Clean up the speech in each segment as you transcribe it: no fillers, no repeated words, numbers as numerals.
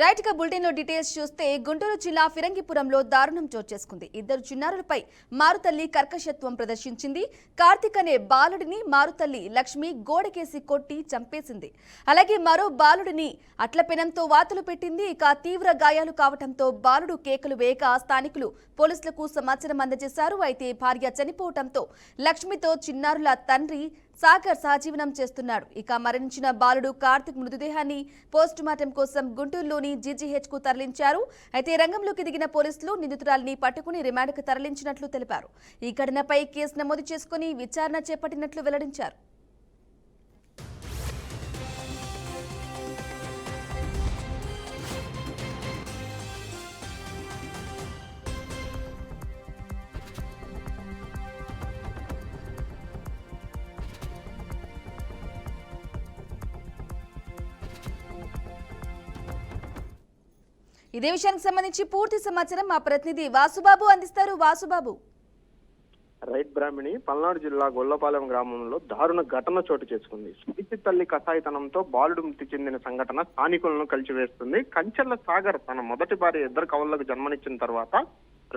Right గా bulletin లో details చూస్తే గుంటూరు జిల్లా ఫిరంగిపురంలో దారుణం చోటు చేసుకుంది. ఇద్దరు చిన్నారులపై మారుతల్లి కర్కశత్వం ప్రదర్శించింది. కార్తిక్ అనే బాలుడిని మారుతల్లి లక్ష్మి గోడకేసి కొట్టి చంపేసింది. అలాగే మరో బాలుడిని అట్ల పెనంతో వాతలు పెట్టింది. ఇక తీవ్ర గాయాలు కావడంతో బాలుడు కేకలు వేయక స్థానికులు పోలీసులకు సమాచారం అందజేశారు. అయితే భార్య చనిపోవడంతో లక్ష్మితో చిన్నారుల తండ్రి సాగర్ సహజీవనం చేస్తున్నాడు. ఇక మరణించిన బాలుడు కార్తిక్ మృతదేహాన్ని పోస్టుమార్టం కోసం గుంటూరులోని జీజీహెచ్ కు తరలించారు. అయితే రంగంలోకి దిగిన పోలీసులు నిందితురాలిని పట్టుకుని రిమాండ్కు తరలించినట్లు తెలిపారు. ఈ ఘటనపై కేసు నమోదు చేసుకుని విచారణ చేపట్టినట్లు వెల్లడించారు. ఇదే విషయానికి సంబంధించి పూర్తి సమాచారం మా ప్రతినిధి వాసుబాబు అందిస్తారు. వాసుబాబు. రైట్ బ్రాహ్మణి, పల్నాడు జిల్లా గొల్లపాలెం గ్రామంలో దారుణ ఘటన చోటు చేసుకుంది. స్మృతి తల్లి కసాయితనంతో బాలుడు మృతి చెందిన సంఘటన స్థానికులను కలిచివేస్తుంది. కంచెర్ల సాగర్ తన మొదటి భార్య ఇద్దరు కవళ్లకు జన్మనిచ్చిన తర్వాత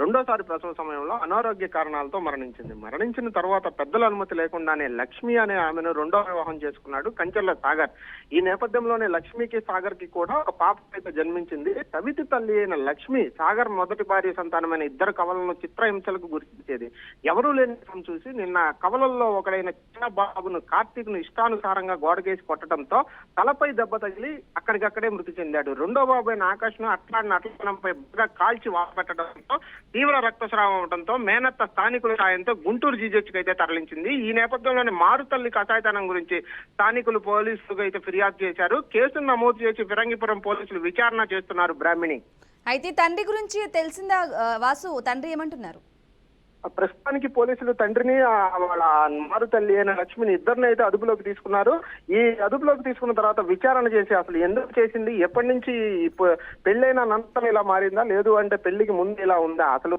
రెండోసారి ప్రసవ సమయంలో అనారోగ్య కారణాలతో మరణించిన తర్వాత పెద్దల అనుమతి లేకుండానే లక్ష్మి అనే ఆమెను రెండో వివాహం చేసుకున్నాడు కంచెర్ల సాగర్. ఈ నేపథ్యంలోనే లక్ష్మికి సాగర్ కి కూడా ఒక పాప అయితే జన్మించింది. సవితి తల్లి అయిన లక్ష్మి సాగర్ మొదటి భార్య సంతానమైన ఇద్దరు కవలను చిత్రహింసలకు గుర్తించేది. ఎవరూ లేని చూసి నిన్న కవలల్లో ఒకడైన చిన్న బాబును కార్తీక్ ను ఇష్టానుసారంగా గోడకేసి కొట్టడంతో తలపై దెబ్బ తగిలి అక్కడికక్కడే మృతి చెందాడు. రెండో బాబు అయిన ఆకాష్ ను అట్లనంపై బాగా కాల్చి వాపెట్టడంతో తీవ్ర రక్తస్రావం అవడంతో మేనత్త స్థానికుల సాయంతో గుంటూరు జీజెచ్కి అయితే తరలించింది. ఈ నేపథ్యంలోనే మారుతల్లి కసాయితనం గురించి స్థానికులు పోలీసులకు అయితే ఫిర్యాదు చేశారు. కేసును నమోదు చేసి ఫిరంగిపురం పోలీసులు విచారణ చేస్తున్నారు. బ్రాహ్మణి, అయితే తండ్రి గురించి తెలిసిందా వాసు? తండ్రి ఏమంటున్నారు? ప్రస్తుతానికి పోలీసులు తండ్రిని వాళ్ళ మారుతల్లి అయిన లక్ష్మిని ఇద్దరిని అయితే అదుపులోకి తీసుకున్నారు. ఈ అదుపులోకి తీసుకున్న తర్వాత విచారణ చేసి అసలు ఎందుకు చేసింది, ఎప్పటి నుంచి పెళ్ళైన అనంతరం ఇలా మారిందా, లేదు అంటే పెళ్లికి ముందు ఇలా ఉందా, అసలు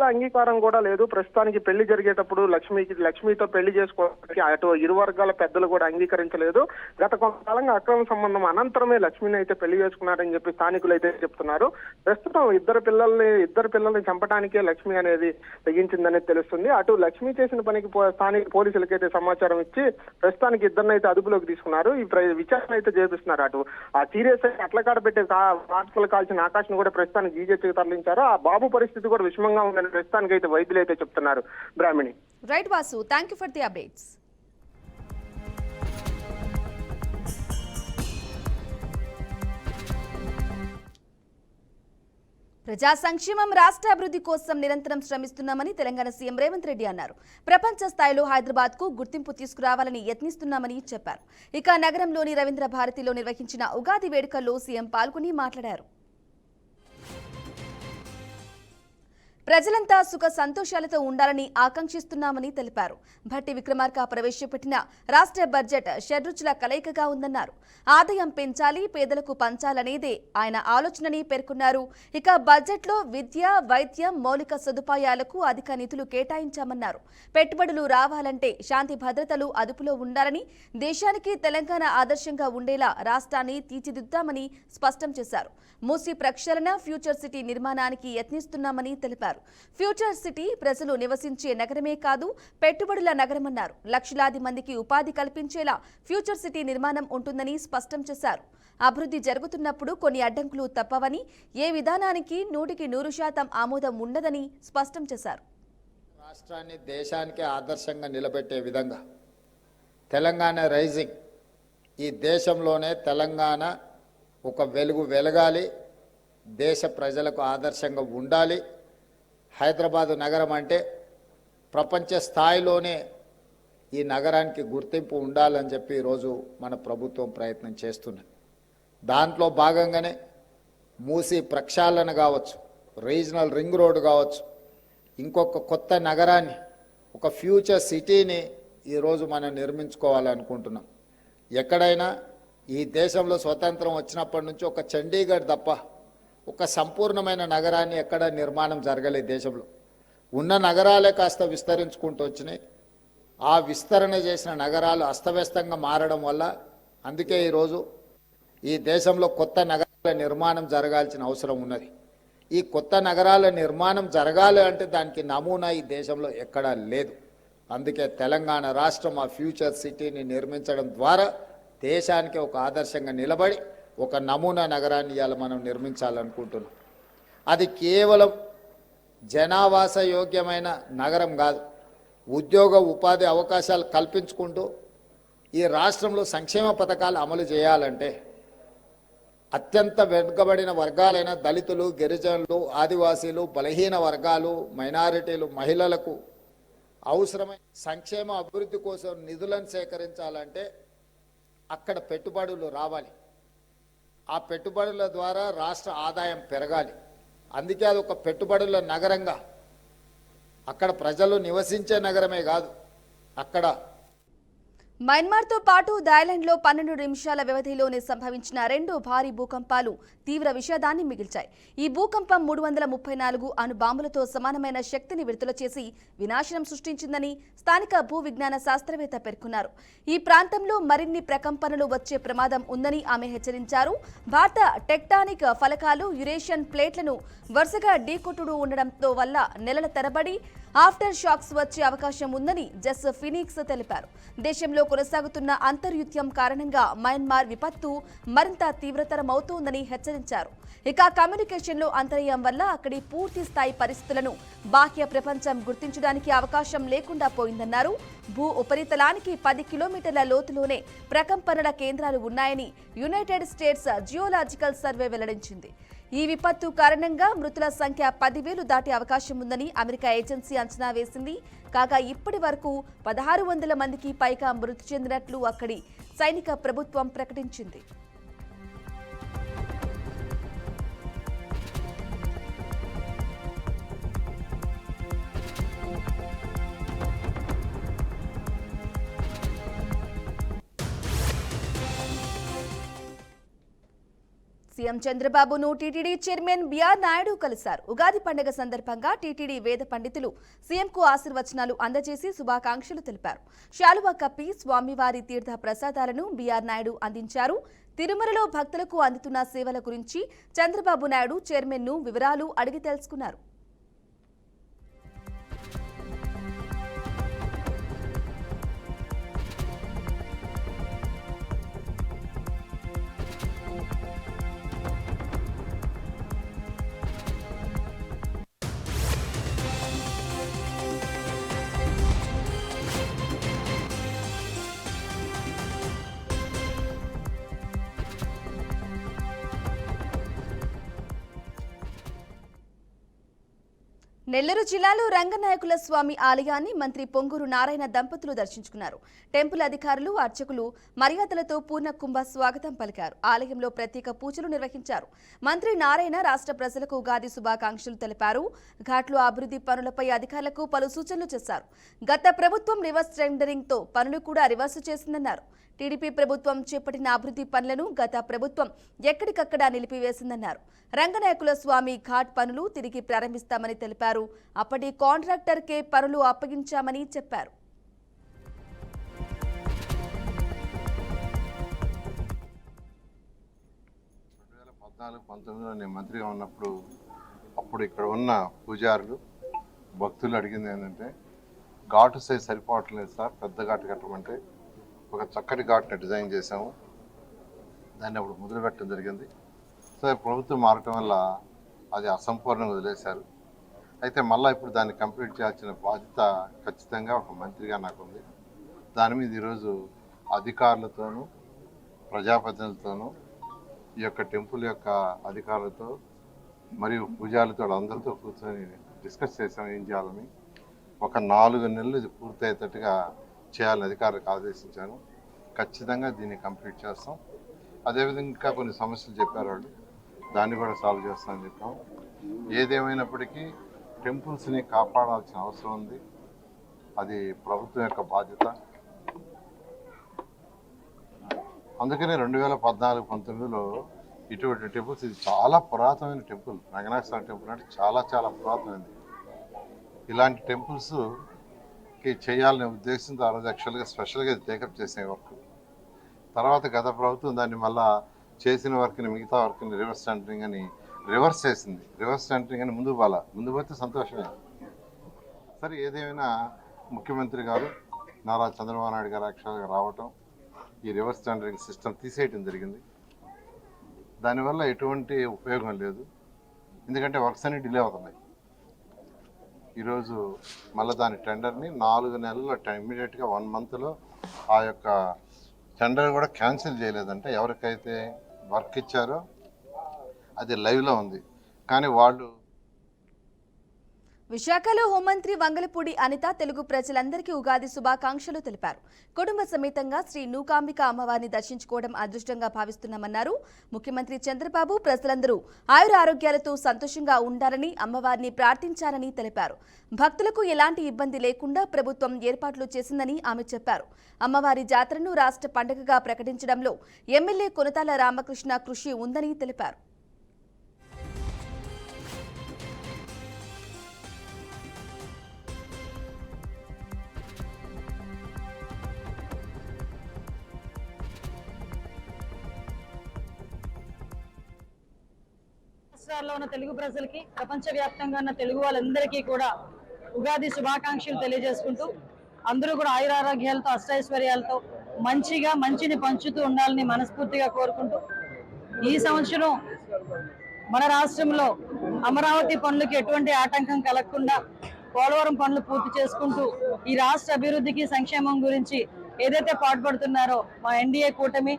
అంగీకారం కూడా లేదు. ప్రస్తుతానికి పెళ్లి జరిగేటప్పుడు లక్ష్మితో పెళ్లి చేసుకోవడానికి అటు ఇరు వర్గాల పెద్దలు కూడా అంగీకరించలేదు. గత కొంతకాలంగా అక్రమ సంబంధం అనంతరమే లక్ష్మిని అయితే పెళ్లి చేసుకున్నారని చెప్పి స్థానికులు అయితే చెప్తున్నారు. ప్రస్తుతం ఇద్దరు పిల్లల్ని చంపడానికే లక్ష్మి అనేది తెగించిందనేది తెలుస్తుంది. అటు లక్ష్మి చేసిన పనికి స్థానిక పోలీసులకి అయితే సమాచారం ఇచ్చి ప్రస్తుతానికి ఇద్దరిని అయితే అదుపులోకి తీసుకున్నారు. ఈ విచారణ అయితే చేపిస్తున్నారు. అటు ఆ సీరియస్ అట్లకాడ పెట్టే వార్తలు కాల్చిన ఆకాశ్ ను కూడా ప్రస్తుతానికి జీజెచ్కి తరలించారు. ఆ బాబు పరిస్థితి కూడా విషమంగా ఉందని ప్రస్తుతానికి అయితే వైద్యులు అయితే చెప్తున్నారు. Brahmani. Right Vasu, thank you for the updates. ప్రజా సంక్షేమం, రాష్ట్ర అభివృద్ధి కోసం నిరంతరం శ్రమిస్తున్నామని తెలంగాణ సీఎం రేవంత్ రెడ్డి అన్నారు. ప్రపంచ స్థాయిలో హైదరాబాద్ కు గుర్తింపు తీసుకురావాలని యత్నిస్తున్నామని చెప్పారు. ఇక నగరంలోని రవీంద్ర భారతిలో నిర్వహించిన ఉగాది వేడుకల్లో సీఎం పాల్గొని మాట్లాడారు. ప్రజలంతా సుఖ సంతోషాలతో ఉండాలని ఆకాంక్షిస్తున్నామని తెలిపారు. భట్టి విక్రమార్క ప్రవేశపెట్టిన రాష్ట్ర బడ్జెట్ షడ్రుచుల కలయికగా ఉందన్నారు. ఆదాయం పెంచాలి, పేదలకు పంచాలనేదే ఆయన ఆలోచనని పేర్కొన్నారు. ఇక బడ్జెట్లో విద్య, వైద్యం, మౌలిక సదుపాయాలకు అధిక నిధులు కేటాయించామన్నారు. పెట్టుబడులు రావాలంటే శాంతి భద్రతలు అదుపులో ఉండాలని, దేశానికి తెలంగాణ ఆదర్శంగా ఉండేలా రాష్ట్రాన్ని తీర్చిదిద్దామని స్పష్టం చేశారు. మూసీ ప్రక్షాళన, ఫ్యూచర్ సిటీ నిర్మాణానికి యత్నిస్తున్నామని తెలిపారు. ఫ్యూచర్ సిటీ ప్రజలు నివసించే నగరమే కాదు, పెట్టుబడుల నగరమన్నారు. లక్షలాది మందికి ఉపాధి కల్పించేలా ఫ్యూచర్ సిటీ నిర్మాణం ఉంటుందని స్పష్టం చేశారు. అభివృద్ధి జరుగుతున్నప్పుడు కొన్ని అడ్డంకులు తప్పవని, ఏ విధానానికి 100% ఆమోదం ఉండదని స్పష్టం చేశారు. రాష్ట్రాన్ని దేశానికి ఆదర్శంగా నిలబెట్టే విధంగా తెలంగాణ రైజింగ్, ఈ దేశంలోనే తెలంగాణ ఒక వెలుగు వెలగాలి, దేశ ప్రజలకు ఆదర్శంగా ఉండాలి. హైదరాబాదు నగరం అంటే ప్రపంచ స్థాయిలోనే ఈ నగరానికి గుర్తింపు ఉండాలని చెప్పి ఈరోజు మన ప్రభుత్వం ప్రయత్నం చేస్తున్నది. దాంట్లో భాగంగానే మూసీ ప్రక్షాళన కావచ్చు, రీజనల్ రింగ్ రోడ్ కావచ్చు, ఇంకొక కొత్త నగరాన్ని, ఒక ఫ్యూచర్ సిటీని ఈరోజు మనం నిర్మించుకోవాలనుకుంటున్నాం. ఎక్కడైనా ఈ దేశంలో స్వతంత్రం వచ్చినప్పటి నుంచి ఒక చండీగఢ్ తప్ప ఒక సంపూర్ణమైన నగరాన్ని ఎక్కడ నిర్మాణం జరగలేదు. దేశంలో ఉన్న నగరాలే కాస్త విస్తరించుకుంటూ వచ్చినాయి. ఆ విస్తరణ చేసిన నగరాలు అస్తవ్యస్తంగా మారడం వల్ల అందుకే ఈరోజు ఈ దేశంలో కొత్త నగర నిర్మాణం జరగాల్సిన అవసరం ఉన్నది. ఈ కొత్త నగరాల నిర్మాణం జరగాలి అంటే దానికి నమూనా ఈ దేశంలో ఎక్కడా లేదు. అందుకే తెలంగాణ రాష్ట్రం ఆ ఫ్యూచర్ సిటీని నిర్మించడం ద్వారా దేశానికి ఒక ఆదర్శంగా నిలబడి ఒక నమూనా నగరాన్ని ఇవాళ మనం నిర్మించాలనుకుంటున్నాం. అది కేవలం జనావాస యోగ్యమైన నగరం కాదు, ఉద్యోగ ఉపాధి అవకాశాలు కల్పించుకుంటూ ఈ రాష్ట్రంలో సంక్షేమ పథకాలు అమలు చేయాలంటే అత్యంత వెనుకబడిన వర్గాలైన దళితులు, గిరిజనులు, ఆదివాసీలు, బలహీన వర్గాలు, మైనారిటీలు, మహిళలకు అవసరమైన సంక్షేమ అభివృద్ధి కోసం నిధులను సేకరించాలంటే అక్కడ పెట్టుబడులు రావాలి. ఆ పెట్టుబడుల ద్వారా రాష్ట్ర ఆదాయం పెరగాలి. అందుకే అది ఒక పెట్టుబడుల నగరంగా, అక్కడ ప్రజలు నివసించే నగరమే కాదు, అక్కడ మయన్మార్తో పాటు థాయిలాండ్లో 12 నిమిషాల వ్యవధిలోనే సంభవించిన 2 భారీ భూకంపాలు తీవ్ర విషాదాన్ని మిగిల్చాయి. ఈ భూకంపం 334 అణుబాంబులతో సమానమైన శక్తిని విడుదల చేసి వినాశనం సృష్టించిందని స్థానిక భూ విజ్ఞాన శాస్త్రవేత్త పేర్కొన్నారు. ఈ ప్రాంతంలో మరిన్ని ప్రకంపనలు వచ్చే ప్రమాదం ఉందని ఆమె హెచ్చరించారు. భారత టెక్టానిక్ ఫలకాలు యురేషియన్ ప్లేట్లను వరుసగా ఢీకొట్టుడు ఉండడంతో వల్ల నెలల తరబడి ఆఫ్టర్ షాక్స్ వచ్చే అవకాశం ఉందని జస్ ఫినిక్స్ తెలిపారు. దేశంలో కొనసాగుతున్న అంతర్యుద్ధం కారణంగా మయన్మార్ విపత్తు మరింత తీవ్రతరమవుతోందని హెచ్చరించారు. ఇక కమ్యూనికేషన్లో అంతరాయం వల్ల అక్కడి పూర్తి స్థాయి పరిస్థితులను బాహ్య ప్రపంచం గుర్తించడానికి అవకాశం లేకుండా పోయిందన్నారు. భూ ఉపరితలానికి 10 కిలోమీటర్ల లోతులోనే ప్రకంపనల కేంద్రాలు ఉన్నాయని యునైటెడ్ స్టేట్స్ జియోలాజికల్ సర్వే వెల్లడించింది. ఈ విపత్తు కారణంగా మృతుల సంఖ్య 10,000 దాటే అవకాశం ఉందని అమెరికా ఏజెన్సీ అంచనా వేసింది. కాగా ఇప్పటి వరకు 1600 మందికి పైగా మృతి చెందినట్లు అక్కడి సైనిక ప్రభుత్వం ప్రకటించింది. సీఎం చంద్రబాబును టీటీడీ చైర్మన్ బిఆర్ నాయుడు కలిశారు. ఉగాది పండుగ సందర్భంగా టీటీడీ వేద పండితులు సీఎంకు ఆశీర్వచనాలు అందజేసి శుభాకాంక్షలు తెలిపారు. శాలువా కప్పి స్వామివారి తీర్థ ప్రసాదాలను బిఆర్ నాయుడు అందించారు. తిరుమలలో భక్తులకు అందుతున్న సేవల గురించి చంద్రబాబు నాయుడు చైర్మన్ను వివరాలు అడిగి తెలుసుకున్నారు. నెల్లూరు జిల్లాలో రంగనాయకుల స్వామి ఆలయాన్ని మంత్రి పొంగూరు నారాయణ దంపతులు దర్శించుకున్నారు. టెంపుల్ అధికారులు, అర్చకులు మర్యాదలతో పూర్ణ కుంభ స్వాగతం పలికారు. ఆలయంలో ప్రత్యేక పూజలు నిర్వహించారు. మంత్రి నారాయణ రాష్ట్ర ప్రజలకు ఉగాది శుభాకాంక్షలు తెలిపారు. ఘాట్లో అభివృద్ధి పనులపై అధికారులకు పలు సూచనలు చేశారు. గత ప్రభుత్వం రివర్స్ టెండరింగ్తో పనులు కూడా రివర్స్ చేసిందన్నారు. టీడీపీ ప్రభుత్వం చేపట్టిన అభివృద్ధి పనులను గత ప్రభుత్వం ఎక్కడికక్కడ నిలిపివేసిందన్నారు. రంగనాయకుల స్వామి ఘాట్ పనులు తిరిగి ప్రారంభిస్తామని తెలిపారు. అప్పటి కాంట్రాక్టర్కే పనులు అప్పగించామని చెప్పారు. నేను మంత్రిగా ఉన్నప్పుడు అప్పుడు ఇక్కడ ఉన్న పూజారులు భక్తులు అడిగింది ఏంటంటే ఘాటు సైజ్ సరిపోవట్లేదు సార్, పెద్ద ఘాటు కట్టమంటే ఒక చక్కటి ఘాట్ని డిజైన్ చేసాము. దాన్ని అప్పుడు మొదలు పెట్టడం జరిగింది. సో ప్రభుత్వం మారటం వల్ల అది అసంపూర్ణంగా వదిలేశారు. అయితే మళ్ళీ ఇప్పుడు దాన్ని కంప్లీట్ చేయాల్సిన బాధ్యత ఖచ్చితంగా ఒక మంత్రిగా నాకు ఉంది. దాని మీద ఈరోజు అధికారులతోనూ ప్రజాప్రతినిధులతోనూ ఈ యొక్క టెంపుల్ యొక్క అధికారులతో మరియు పూజారులతో అందరితో కూర్చొని డిస్కస్ చేసాం ఏం చేయాలని. ఒక 4 నెలలు ఇది పూర్తయ్యేటట్టుగా చేయాలని అధికారులకు ఆదేశించాను. ఖచ్చితంగా దీన్ని కంప్లీట్ చేస్తాం. అదేవిధంగా ఇంకా కొన్ని సమస్యలు చెప్పారు వాళ్ళు, దాన్ని కూడా సాల్వ్ చేస్తామని చెప్పాం. ఏదేమైనప్పటికీ టెంపుల్స్ని కాపాడాల్సిన అవసరం ఉంది. అది ప్రభుత్వం యొక్క బాధ్యత. అందుకనే 2014-19లో ఇటువంటి టెంపుల్స్, ఇది చాలా పురాతనమైన టెంపుల్. రంగనాథ స్వామి టెంపుల్ అంటే చాలా చాలా పురాతనమైనది. ఇలాంటి టెంపుల్స్కి చేయాలనే ఉద్దేశంతో ఆ రోజు యాక్చువల్గా స్పెషల్గా ఇది టేకప్ చేసే వర్క్. తర్వాత గత ప్రభుత్వం దాన్ని మళ్ళా చేసిన వర్క్ని మిగతా వర్క్ని రివర్స్ టెండరింగ్ అని రివర్స్ చేసింది. రివర్స్ టెండరింగ్ అని ముందు పోతే సంతోషమే. సరే, ఏదేమైనా ముఖ్యమంత్రి గారు నారా చంద్రబాబు నాయుడు గారు యాక్చువల్గా రావటం, ఈ రివర్స్ టెండరింగ్ సిస్టమ్ తీసేయటం జరిగింది. దానివల్ల ఎటువంటి ఉపయోగం లేదు, ఎందుకంటే వర్క్స్ అన్ని డిలే అవుతున్నాయి. ఈరోజు మళ్ళీ దాని టెండర్ని 4 నెలల్లో ఇమీడియట్గా 1 మంత్లో ఆ యొక్క టెండర్ కూడా క్యాన్సిల్ చేయలేదంటే ఎవరికైతే వర్క్ ఇచ్చారో అది లైవ్లో ఉంది. కానీ వాళ్ళు విశాఖలో హోంమంత్రి వంగలపూడి అనిత తెలుగు ప్రజలందరికీ ఉగాది శుభాకాంక్షలు తెలిపారు. కుటుంబ సమేతంగా శ్రీ నూకాంబిక అమ్మవారిని దర్శించుకోవడం అదృష్టంగా భావిస్తున్నామన్నారు. ముఖ్యమంత్రి చంద్రబాబు ప్రజలందరూ ఆయుర ఆరోగ్యాలతో సంతోషంగా ఉండాలని అమ్మవారిని ప్రార్థించారని తెలిపారు. భక్తులకు ఎలాంటి ఇబ్బంది లేకుండా ప్రభుత్వం ఏర్పాట్లు చేసిందని ఆమె చెప్పారు. అమ్మవారి జాతరను రాష్ట్ర పండుగగా ప్రకటించడంలో ఎమ్మెల్యే కొనతాల రామకృష్ణ కృషి ఉందని తెలిపారు. రాష్ట్రాల్లో ఉన్న తెలుగు ప్రజలకి, ప్రపంచవ్యాప్తంగా ఉన్న తెలుగు వాళ్ళందరికీ కూడా ఉగాది శుభాకాంక్షలు తెలియజేసుకుంటూ అందరూ కూడా ఆయురారోగ్యాలతో అష్టైశ్వర్యాలతో మంచిని పంచుతూ ఉండాలని మనస్ఫూర్తిగా కోరుకుంటూ ఈ సంవత్సరం మన రాష్ట్రంలో అమరావతి పనులకి ఎటువంటి ఆటంకం కలగకుండా పోలవరం పనులు పూర్తి చేసుకుంటూ ఈ రాష్ట్ర అభివృద్ధికి సంక్షేమం గురించి ఏదైతే పాటుపడుతున్నారో మా ఎన్డీఏ కూటమి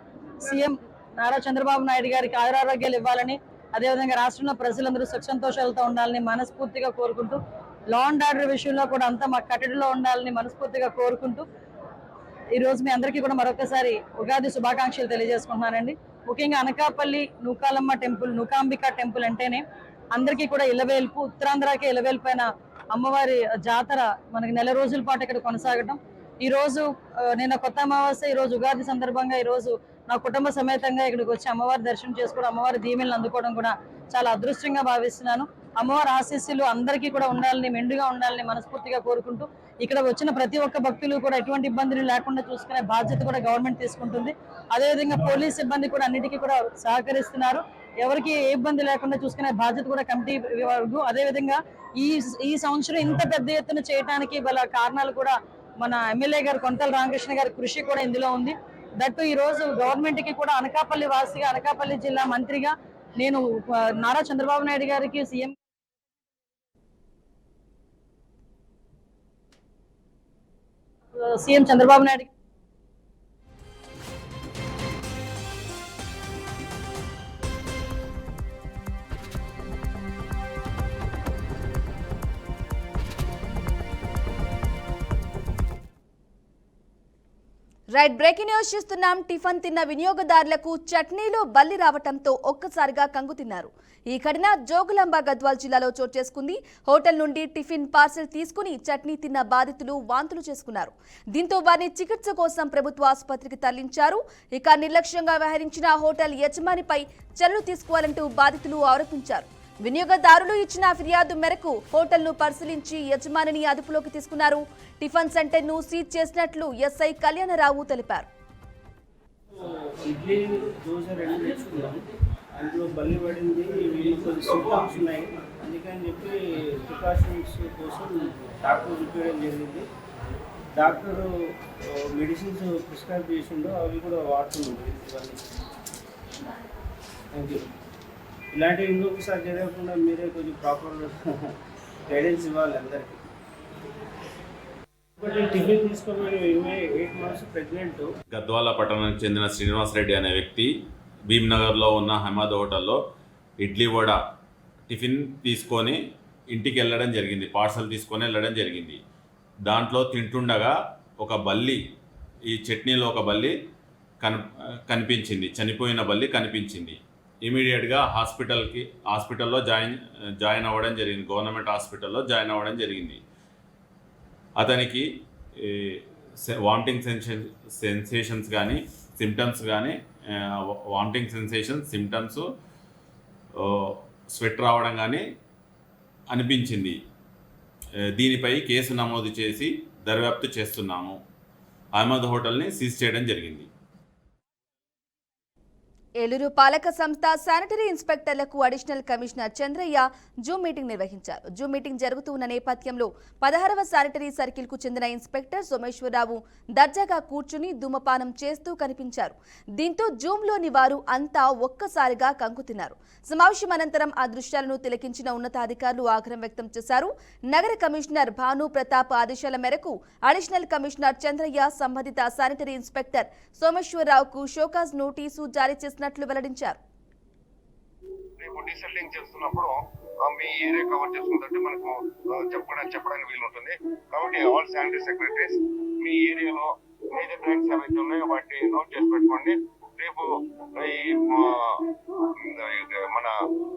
సీఎం నారా చంద్రబాబు నాయుడు గారికి ఆయురారోగ్యాలు ఇవ్వాలని, అదేవిధంగా రాష్ట్రంలో ప్రజలందరూ సుఖ సంతోషాలతో ఉండాలని మనస్ఫూర్తిగా కోరుకుంటూ లా అండ్ ఆర్డర్ విషయంలో కూడా అంతా మా కట్టడిలో ఉండాలని మనస్ఫూర్తిగా కోరుకుంటూ ఈ రోజు మీ అందరికీ కూడా మరొకసారి ఉగాది శుభాకాంక్షలు తెలియజేసుకుంటున్నానండి. ముఖ్యంగా అనకాపల్లి నూకాలమ్మ టెంపుల్, నూకాంబిక టెంపుల్ అంటేనే అందరికీ కూడా ఇలవేల్పు, ఉత్తరాంధ్రకే ఇలవేల్పైన అమ్మవారి జాతర మనకి 4 రోజుల పాటు ఇక్కడ కొనసాగటం. ఈ రోజు నిన్న కొత్త అమావాస్య, ఈ రోజు ఉగాది సందర్భంగా ఈ రోజు నా కుటుంబ సమేతంగా ఇక్కడికి వచ్చి అమ్మవారి దర్శనం చేసుకోవడం, అమ్మవారి దీవెనలు అందుకోవడం కూడా చాలా అదృష్టంగా భావిస్తున్నాను. అమ్మవారి ఆశీస్సులు అందరికీ కూడా ఉండాలని, మెండుగా ఉండాలని మనస్ఫూర్తిగా కోరుకుంటూ ఇక్కడ వచ్చిన ప్రతి ఒక్క భక్తులు కూడా ఎటువంటి ఇబ్బందులు లేకుండా చూసుకునే బాధ్యత కూడా గవర్నమెంట్ తీసుకుంటుంది. అదేవిధంగా పోలీస్ సిబ్బంది కూడా అన్నిటికీ కూడా సహకరిస్తున్నారు. ఎవరికి ఏ ఇబ్బంది లేకుండా చూసుకునే బాధ్యత కూడా కమిటీ వరకు. అదేవిధంగా ఈ సంవత్సరం ఇంత పెద్ద ఎత్తున చేయడానికి గల కారణాలు కూడా మన ఎమ్మెల్యే గారు కొనతాల రామకృష్ణ గారి కృషి కూడా ఇందులో ఉంది. దట్టు ఈ రోజు గవర్నమెంట్ కి కూడా అనకాపల్లి వాసిగా, అనకాపల్లి జిల్లా మంత్రిగా నేను నారా చంద్రబాబు నాయుడు గారికి CM Chandrababu Naidu right, breaking news చూస్తున్నాం. టిఫిన్ తిన్న వినియోగదారులకు చట్నీలో బల్లి రావడంతో ఒక్కసారిగా కంగు తిన్నారు. ఈ ఘటన జోగులాంబ గద్వాల్ జిల్లాలో చోటు చేసుకుంది. హోటల్ నుండి టిఫిన్ పార్సెల్ తీసుకుని చట్నీ తిన్న బాధితులు వాంతులు చేసుకున్నారు. దీంతో వారిని చికిత్స కోసం ప్రభుత్వ ఆసుపత్రికి తరలించారు. ఇక నిర్లక్ష్యంగా వ్యవహరించిన హోటల్ యజమానిపై చర్యలు తీసుకోవాలంటూ బాధితులు ఆరోపించారు. వినియోగదారులు ఇచ్చిన ఫిర్యాదు మేరకు హోటల్ను పరిశీలించి యజమానిని అదుపులోకి తీసుకున్నారు. టిఫిన్ సెంటర్ను సీజ్ చేసినట్లు ఎస్ఐ కళ్యాణరావు తెలిపారు. ఇడ్లీ దోశ 2 తెచ్చుకున్నాం. అందులో బల్లి పడింది, కొన్ని సింటమ్స్ ఉన్నాయి. అందుకని చెప్పి ప్రికాషన్స్ కోసం డాక్టర్ చూపించడం జరిగింది. డాక్టరు మెడిసిన్స్ ప్రిస్క్రైబ్ చేసిండో అవి కూడా వాడుతున్నాం. ఇవన్నీ థ్యాంక్ యూ. ఇలాంటివి ఇంకొకసారి జరగకుండా మీరే కొంచెం ప్రాపర్ గైడెన్స్ ఇవ్వాలి అందరికీ. టిఫిన్ తీసుకోమని 8 months ప్రెగ్నెంట్. గద్వాల పట్టణానికి చెందిన శ్రీనివాస్ రెడ్డి అనే వ్యక్తి భీమ్నగర్లో ఉన్న హమాద్ హోటల్లో ఇడ్లీ వడ టిఫిన్ తీసుకొని ఇంటికి వెళ్ళడం జరిగింది. పార్సల్ తీసుకొని వెళ్ళడం జరిగింది. దాంట్లో తింటుండగా ఒక బల్లి, ఈ చట్నీలో ఒక బల్లి కనిపించింది. చనిపోయిన బల్లి కనిపించింది. ఇమీడియట్గా హాస్పిటల్లో జాయిన్ అవ్వడం జరిగింది. గవర్నమెంట్ హాస్పిటల్లో జాయిన్ అవ్వడం జరిగింది. అతనికి వామిటింగ్ సెన్సేషన్స్ కానీ సిమ్టమ్స్ కానీ వామిటింగ్ సెన్సేషన్స్, సిమ్టమ్స్, స్వెట్ రావడం కానీ అనిపించింది. దీనిపై కేసు నమోదు చేసి దర్యాప్తు చేస్తున్నాము. అహ్మద్ హోటల్ని సీజ్ చేయడం జరిగింది. ఏలూరు పాలక సంస్థ శానిటరీ ఇన్స్పెక్టర్లకు additional commissioner Chandraiah zoom meeting నిర్వహించారు. జూమ్ మీటింగ్ జరుగుతూ ఉన్న నేపథ్యంలో 16వ శానిటరీ సర్కిల్ కు చెందిన ఇన్స్పెక్టర్ సోమేశ్వరరావు దర్జాగా కూర్చుని ధూమపానం చేస్తూ కనిపించారు. దీంతో జూమ్ లోని వారు అంతా ఒక్కసారిగా కంగుతిన్నారు. సమావేశం అనంతరం ఆ దృశ్యాలను తిలకించిన ఉన్నతాధికారులు ఆగ్రహం వ్యక్తం చేశారు. నగర కమిషనర్ భాను ప్రతాప్ ఆదేశాల మేరకు అడిషనల్ కమిషనర్ చంద్రయ్య సంబంధిత శానిటరీ ఇన్స్పెక్టర్ సోమేశ్వరరావుకు షోకాజ్ నోటీసు జారీ చేసినట్లు వెల్లడించారు. రేపు డీసెల్టింగ్ చేస్తున్నప్పుడు మీ ఏరియా కవర్ చేసుకుంటే మనకు చెప్పడానికి వీలు ఉంటుంది. కాబట్టి ఆల్ శానిటరీ సెక్రటరీస్ మీ ఏరియాలో మేజర్ ట్యాంక్స్ ఏవైతే ఉన్నాయో వాటిని నోట్ చేసి పెట్టుకోండి. రేపు ఈ మన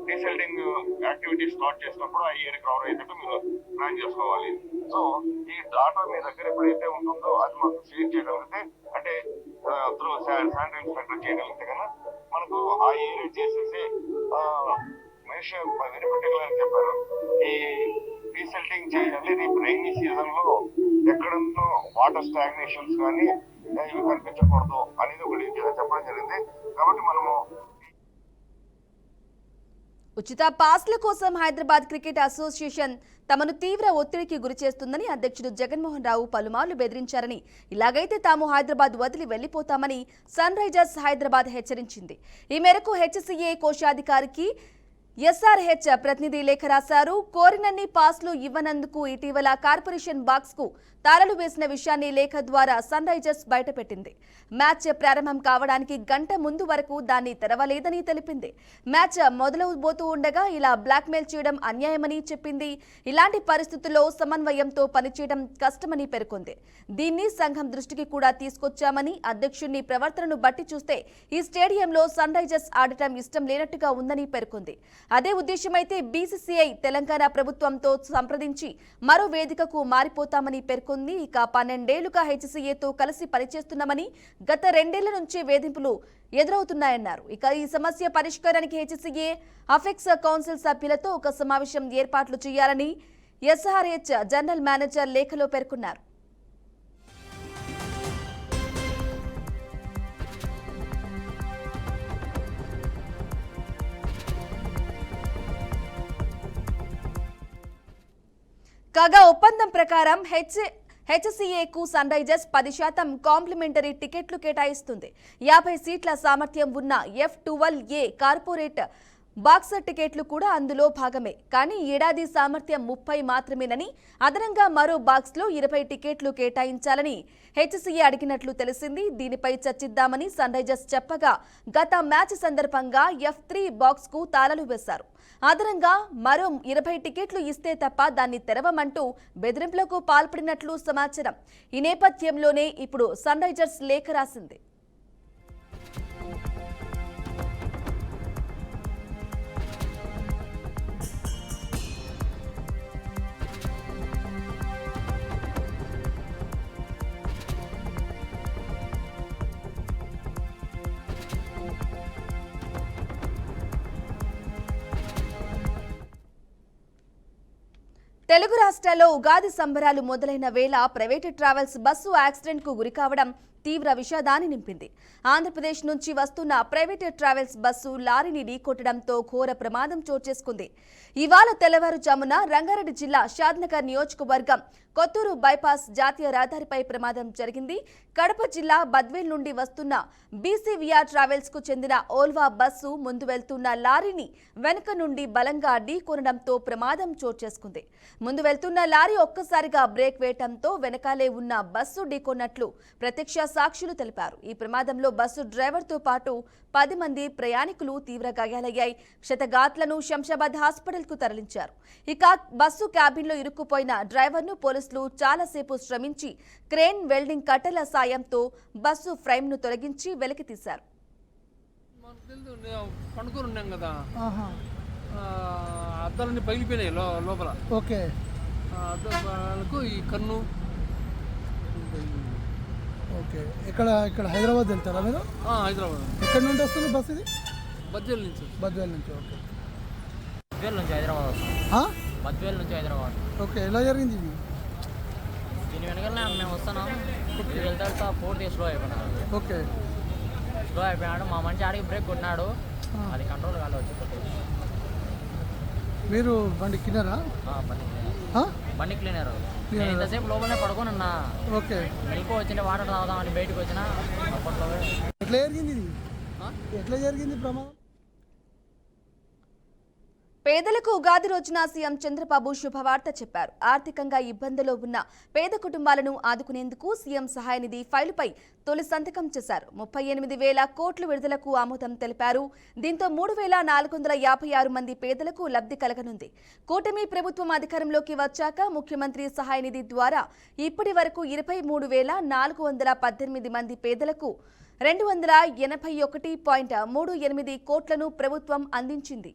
డీసెల్టింగ్ యాక్టివిటీ స్టార్ట్ చేసినప్పుడు ఆ ఏరియా కవర్ అయ్యేటట్టు మీరు ప్లాన్ చేసుకోవాలి. సో ఈ డాటా మీ దగ్గర ఎప్పుడైతే ఉంటుందో అది మాకు షేర్ చేయగలిగితే, అంటే త్రూ శానిటరీ ఇన్స్పెక్టర్ చేయగలిగితే కన్నా మనకు ఆ ఏరియా చేసేసి వెరీ పర్టికులర్ చెప్పారు. ఈ డీసెల్టింగ్ చేయాలి. రేపు రైనీ సీజన్ లో ఎక్కడన్నా వాటర్ స్టాగ్నేషన్స్ కానీ ఇవి కనిపించకూడదు అనేది ఒకటి చెప్పడం జరిగింది. కాబట్టి మనము ఉచిత పాస్ల కోసం హైదరాబాద్ క్రికెట్ అసోసియేషన్ తమను తీవ్ర ఒత్తిడికి గురి చేస్తుందని అధ్యక్షుడు జగన్మోహన్ రావు పలుమార్లు బెదిరించారని, ఇలాగైతే తాము హైదరాబాద్ వదిలి వెళ్లిపోతామని సన్ రైజర్స్ హైదరాబాద్ హెచ్చరించింది. ఈ మేరకు హెచ్సిఏ కోశాధికారికి ఎస్ఆర్హెచ్ ప్రతినిధి లేఖ రాశారు. కోరినన్ని పాస్లు ఇవ్వనందుకు ఇటీవల కార్పొరేషన్ బాక్స్ కు తాళాలు వేసిన విషయాన్ని లేఖ ద్వారా సన్ రైజర్స్ బయటపెట్టింది. మ్యాచ్ ప్రారంభం కావడానికి గంట ముందు వరకు దాన్ని తెరవలేదని తెలిపింది. మ్యాచ్ మొదలవబోతూ ఉండగా ఇలా బ్లాక్మెయిల్ చేయడం అన్యాయమని చెప్పింది. ఇలాంటి పరిస్థితుల్లో సమన్వయంతో పనిచేయడం కష్టమని పేర్కొంది. దీన్ని సంఘం దృష్టికి కూడా తీసుకొచ్చామని, అధ్యక్షుడిని ప్రవర్తనను బట్టి చూస్తే ఈ స్టేడియంలో సన్ రైజర్స్ ఆడటం ఇష్టం లేనట్టుగా ఉందని పేర్కొంది. అదే ఉద్దేశమైతే బీసీసీఐ తెలంగాణ ప్రభుత్వంతో సంప్రదించి మరో వేదికకు మారిపోతామని పేర్కొంది. ఇక 12 ఏళ్లుగా హెచ్సిఏతో కలిసి పనిచేస్తున్నామని, గత 2 ఏళ్ల నుంచి వేధింపులు ఎదురవుతున్నాయన్నారు. ఇక ఈ సమస్య పరిష్కారానికి హెచ్సిఏ అఫెక్స్ కౌన్సిల్ సభ్యులతో ఒక సమావేశం ఏర్పాట్లు చేయాలని ఎస్ఆర్హెచ్ జనరల్ మేనేజర్ లేఖలో పేర్కొన్నారు. కాగా ఒప్పందం ప్రకారం హెచ్సిఏకు సన్ రైజర్స్ 10% కాంప్లిమెంటరీ టికెట్లు కేటాయిస్తుంది. 50 సీట్ల సామర్థ్యం ఉన్న F12A కార్పొరేట్ బాక్స్ టికెట్లు కూడా అందులో భాగమే. కానీ ఏడాది సామర్థ్యం 30 మాత్రమేనని, అదనంగా మరో బాక్స్లో 20 టికెట్లు కేటాయించాలని హెచ్సిఏ అడిగినట్లు తెలిసింది. దీనిపై చర్చిద్దామని సన్ రైజర్స్ చెప్పగా, గత మ్యాచ్ సందర్భంగా F3 బాక్స్ కు తాళాలు వేశారు. అదనంగా మరో 20 టికెట్లు ఇస్తే తప్ప దాన్ని తెరవమంటూ బెదిరింపులకు పాల్పడినట్లు సమాచారం. ఈ నేపథ్యంలోనే ఇప్పుడు సన్ రైజర్స్ లేఖ రాసింది. తెలుగు రాష్ట్రాల్లో ఉగాది సంబరాలు మొదలైన వేళ ప్రైవేటు ట్రావెల్స్ బస్సు యాక్సిడెంట్ కు గురికావడం తీవ్ర విషాదాన్ని నింపింది. ఆంధ్రప్రదేశ్ నుంచి వస్తున్న ప్రైవేటు ట్రావెల్స్ బస్సు లారీని ఢీకొట్టడంతో ఘోర ప్రమాదం చోటు చేసుకుంది. ఇవాళ తెల్లవారుజామున రంగారెడ్డి జిల్లా షాద్నగర్ నియోజకవర్గం కొత్తూరు బైపాస్ జాతీయ రహదారిపై ప్రమాదం జరిగింది. కడప జిల్లా బద్వేల్ నుండి వస్తున్న బీసీవీఆర్ ట్రావెల్స్ కు చెందిన ఓల్వా బస్సు ముందు వెళ్తున్న లారీని వెనుక నుండి బలంగా ఢీకొనడంతో ప్రమాదం చోటు చేసుకుంది. ముందు వెళ్తున్న లారీ ఒక్కసారిగా బ్రేక్ వేయడంతో వెనకాలే ఉన్న బస్సు ఢీకొన్నట్లు ప్రత్యక్ష సాక్షులు తెలిపారు. ఈ ప్రమాదంలో బస్సు డ్రైవర్తో పాటు 10 మంది ప్రయాణికులు తీవ్ర గాయాలయ్యాయి. క్షతగాత్లను శంషాబాద్ హాస్పిటల్ కు తరలించారు. ఇక బస్సు క్యాబిన్లో ఇరుక్కుపోయిన డ్రైవర్ను పోలీసులు చాలాసేపు శ్రమించి క్రేన్ వెల్డింగ్ కట్టెల సాయంతో బస్సు ఫ్రేమ్ ను తొలగించి వెలికి తీశారు. పండుకొని ఉన్నాం కదా, అద్దాలన్నీ పగిలిపోయినాయి లోపల. ఓకే, అద్దాలకు ఈ కన్ను. ఓకే, ఇక్కడ హైదరాబాద్ వెళ్తారా మీరు? హైదరాబాద్. ఎక్కడి నుండి వస్తుంది బస్ ఇది? బద్వేల్ నుంచి. బద్వేల్ నుంచి. ఓకే, బద్వేల్ నుంచి హైదరాబాద్ వస్తాం. బద్వేల్ నుంచి హైదరాబాద్. ఓకే, ఎలా జరిగింది ఇది? దీని వెనకాల మేము వస్తున్నాం, వెళ్తా 4 డేస్లో అయిపోయినా. ఓకే, స్లో అయిపోయాడు. మా మనిషి ఆడికి బ్రేక్ కొట్టినాడు, అది కంట్రోల్ కాలేదు, వచ్చి కొట్టేది. మీరు బండి కిన్నరా? బండి క్లీనర్. నేను ఇంతసేపు లోపలనే పడుకొని ఉన్నా. ఓకే. మెలకు వచ్చింటే వాటర్ తాగుదామని బయటకు వచ్చిన అప్పట్లో. ఎట్లా జరిగింది ఇది? ఎట్లా జరిగింది ప్రమాదం? పేదలకు ఉగాది రోజున సీఎం చంద్రబాబు శుభవార్త చెప్పారు. ఆర్థికంగా ఇబ్బందుల్లో ఉన్న పేద కుటుంబాలను ఆదుకునేందుకు సీఎం సహాయ నిధి ఫైలుపై తొలి సంతకం చేశారు. 38,000 కోట్ల విడుదలకు ఆమోదం తెలిపారు. దీంతో 3,456 మంది పేదలకు లబ్ధి కలగనుంది. కూటమి ప్రభుత్వం అధికారంలోకి వచ్చాక ముఖ్యమంత్రి సహాయ నిధి ద్వారా ఇప్పటి వరకు 23,418 మంది పేదలకు 281.38 కోట్లను ప్రభుత్వం అందించింది.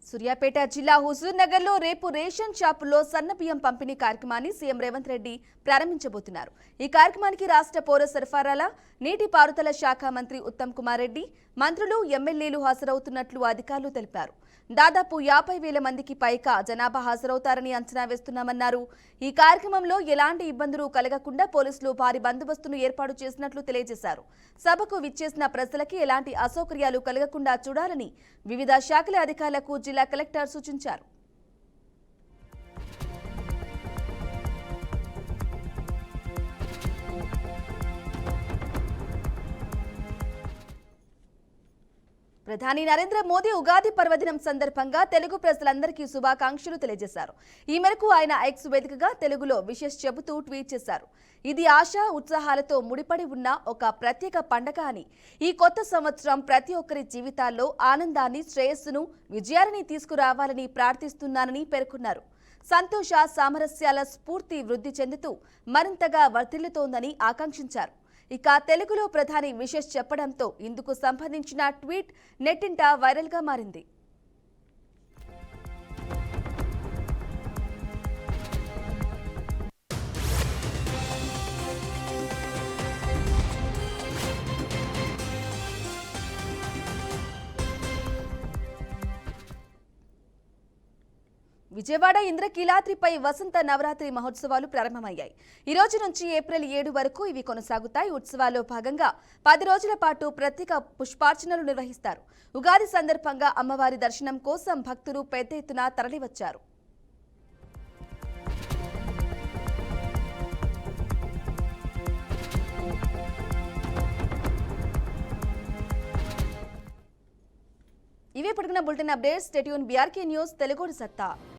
సూర్యాపేట జిల్లా హుజూర్ నగర్ లో రేపు రేషన్ షాపుల్లో సన్నబియ్యం పంపిణీ కార్యక్రమాన్ని సీఎం రేవంత్ రెడ్డి ప్రారంభించబోతున్నారు. ఈ కార్యక్రమానికి రాష్ట్ర పౌర సరఫరాల నీటిపారుదల శాఖ మంత్రి ఉత్తమ్ కుమార్ రెడ్డి, మంత్రులు, ఎమ్మెల్యేలు హాజరవుతున్నట్లు అధికారులు తెలిపారు. దాదాపు 50,000 మందికి పైగా జనాభా హాజరవుతారని అంచనా వేస్తున్నామన్నారు. ఈ కార్యక్రమంలో ఎలాంటి ఇబ్బందులు కలగకుండా పోలీసులు భారీ బందోబస్తును ఏర్పాటు చేసినట్లు తెలియజేశారు. సభకు విచ్చేసిన ప్రజలకి ఎలాంటి అసౌకర్యాలు కలగకుండా చూడాలని వివిధ శాఖల అధికారులకు జిల్లా కలెక్టర్ సూచించారు. ప్రధాని నరేంద్ర మోదీ ఉగాది పర్వదినం సందర్భంగా తెలుగు ప్రజలందరికీ శుభాకాంక్షలు తెలియజేశారు. ఈ మేరకు ఆయన ఎక్స్ వేదికగా తెలుగులో విషెస్ చెబుతూ ట్వీట్ చేశారు. ఇది ఆశ, ఉత్సాహాలతో ముడిపడి ఉన్న ఒక ప్రత్యేక పండగ అని, ఈ కొత్త సంవత్సరం ప్రతి ఒక్కరి జీవితాల్లో ఆనందాన్ని, శ్రేయస్సును, విజయాలని తీసుకురావాలని ప్రార్థిస్తున్నానని పేర్కొన్నారు. సంతోష, సామరస్యాల స్ఫూర్తి వృద్ధి చెందుతూ మరింతగా వర్ధిల్లుతోందని ఆకాంక్షించారు. ఇక తెలుగులో ప్రధాని విషెస్ చెప్పడంతో ఇందుకు సంబంధించిన ట్వీట్ నెట్టింట వైరల్గా మారింది. విజయవాడ ఇంద్రకీలాద్రిపై వసంత నవరాత్రి మహోత్సవాలు ప్రారంభమయ్యాయి. ఈ రోజు నుంచి ఏప్రిల్ 7 వరకు ఇవి కొనసాగుతాయి. ఉత్సవాల్లో భాగంగా 10 రోజుల పాటు ప్రత్యేక పుష్పార్చనలు నిర్వహిస్తారు. ఉగాది సందర్భంగా అమ్మవారి దర్శనం కోసం భక్తులు పెద్ద ఎత్తున తరలివచ్చారు. ఇవే పడుకున్న bulletin updates. Stay tune BRK news Telugu సత్తా.